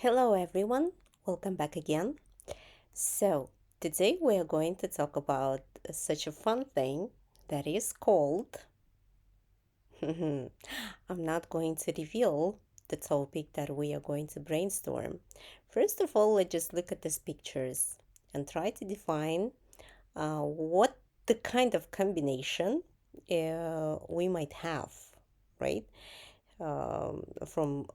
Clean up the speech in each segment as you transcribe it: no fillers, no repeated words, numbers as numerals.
Hello everyone, welcome back again. So, today we are going to talk about such a fun thing that is called. I'm not going to reveal the topic that we are going to brainstorm. First of all, let's just look at these pictures and try to define what the kind of combination we might have, right? From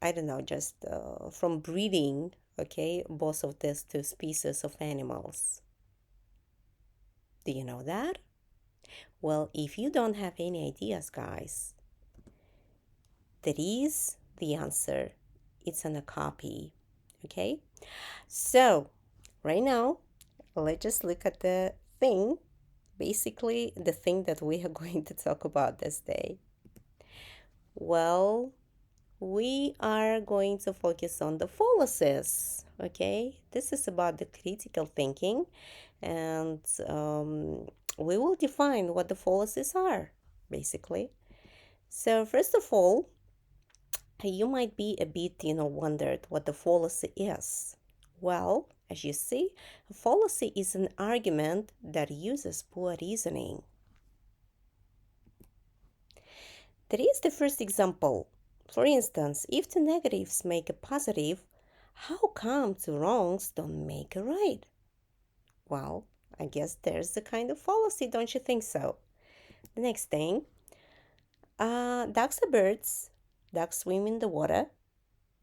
I don't know, just from breeding, okay, both of these two species of animals. Do you know that? Well, if you don't have any ideas, guys, that is the answer. It's on a copy, okay? So, right now, let's just look at the thing, basically, the thing that we are going to talk about this day. Well, we are going to focus on the fallacies. Okay, this is about the critical thinking, and we will define what the fallacies are, basically. So, first of all, you might be a bit, wondered what the fallacy is. Well, as you see, a fallacy is an argument that uses poor reasoning. That is the first example. For instance, if two negatives make a positive, how come two wrongs don't make a right? Well, I guess there's a kind of fallacy, don't you think so? The next thing, ducks are birds, ducks swim in the water,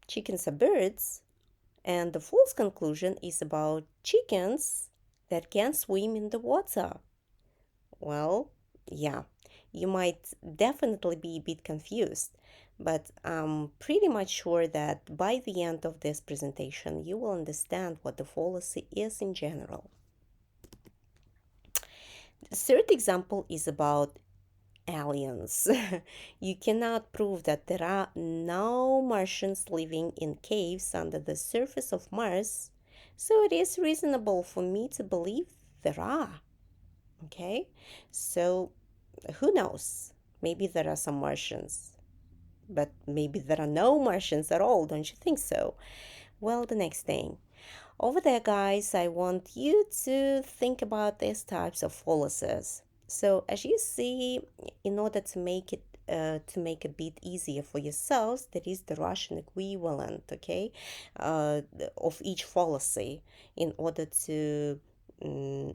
chickens are birds, and the false conclusion is about chickens that can swim in the water. Well, yeah, you might definitely be a bit confused, but I'm pretty much sure that by the end of this presentation, you will understand what the fallacy is in general. The third example is about aliens. You cannot prove that there are no Martians living in caves under the surface of Mars, so it is reasonable for me to believe there are. Okay, so who knows? Maybe there are some Martians, but maybe there are no Martians at all, don't you think so? Well, the next thing. Over there, guys, I want you to think about these types of fallacies. So, as you see, in order to make a bit easier for yourselves, there is the Russian equivalent, okay, of each fallacy in order to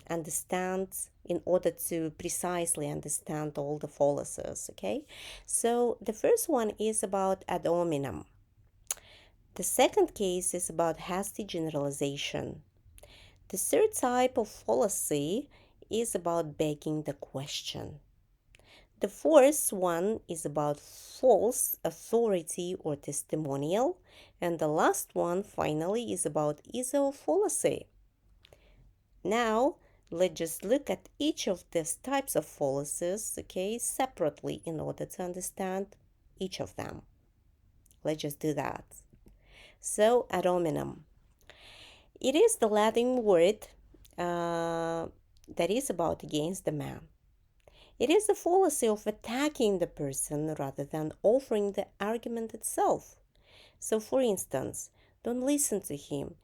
understand, in order to precisely understand all the fallacies, okay? So, the first one is about ad hominem. The second case is about hasty generalization. The third type of fallacy is about begging the question. The fourth one is about false authority or testimonial. And the last one, finally, is about either fallacy. Now, let's just look at each of these types of fallacies, okay, separately in order to understand each of them. Let's just do that. So, ad hominem. It is the Latin word that is about against the man. It is the fallacy of attacking the person rather than offering the argument itself. So, for instance, don't listen to him.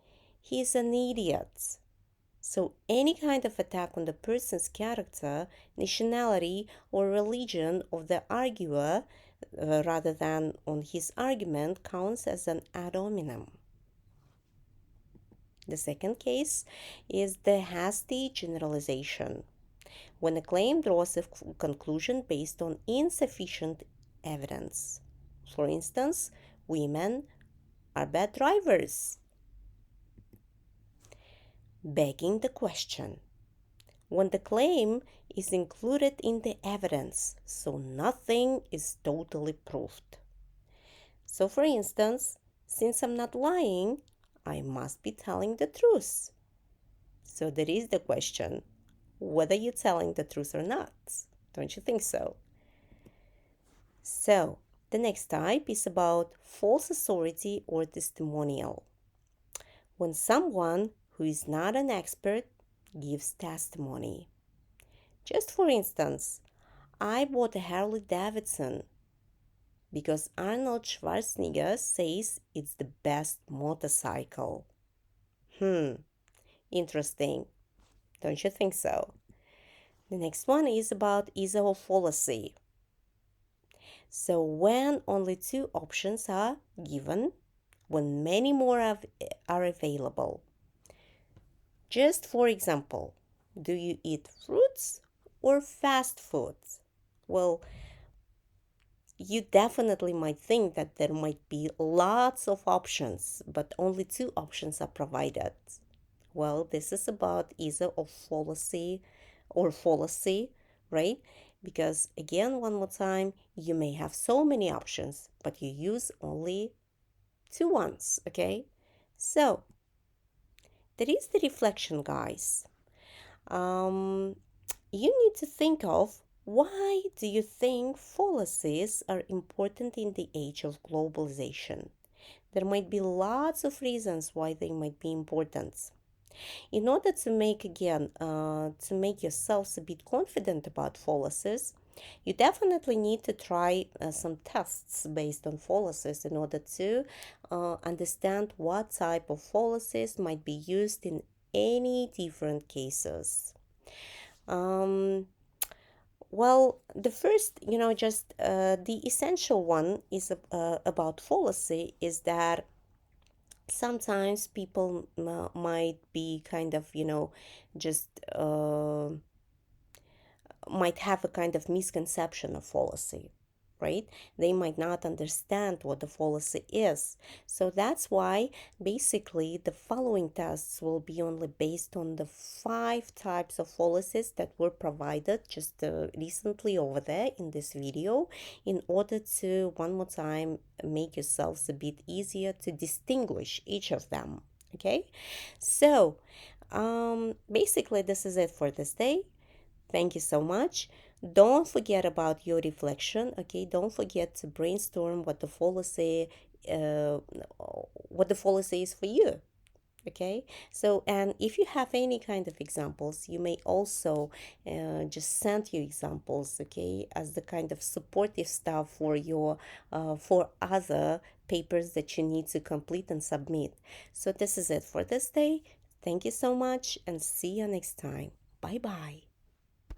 He is an idiot. So, any kind of attack on the person's character, nationality, or religion of the arguer rather than on his argument counts as an ad hominem. The second case is the hasty generalization, when a claim draws a conclusion based on insufficient evidence. For instance, women are bad drivers. Begging the question, when the claim is included in the evidence, so nothing is totally proved. So, for instance, since I'm not lying, I must be telling the truth. So, there is the question whether you're telling the truth or not. Don't you think so? So, the next type is about false authority or testimonial. When someone who is not an expert gives testimony. Just for instance, I bought a Harley Davidson. because Arnold Schwarzenegger says it's the best motorcycle. Hmm, interesting. Don't you think so? The next one is about fallacy. So, when only two options are given, when many more are available. Just for example, do you eat fruits or fast foods? Well, you definitely might think that there might be lots of options, but only two options are provided. Well, this is about either of fallacy or fallacy, right? Because again, one more time, you may have so many options, but you use only two ones, okay? So, there is the reflection, guys. Um, you need to think of why do you think fallacies are important in the age of globalization? There might be lots of reasons why they might be important. In order to make to make yourselves a bit confident about fallacies, you definitely need to try some tests based on fallacies in order to understand what type of fallacies might be used in any different cases. Um, well, the first, just the essential one is about fallacy is that sometimes people might be kind of, just might have a kind of misconception of fallacy, right? They might not understand what the fallacy is. So that's why basically the following tests will be only based on the five types of fallacies that were provided just recently over there in this video, in order to one more time make yourselves a bit easier to distinguish each of them. Okay, so basically this is it for this day. Thank you so much. Don't forget about your reflection, okay? Don't forget to brainstorm uh, what the policy is for you, okay? So, and if you have any kind of examples, you may also just send your examples, okay, as the kind of supportive stuff for your for other papers that you need to complete and submit. So this is it for this day. Thank you so much, and see you next time. Bye bye.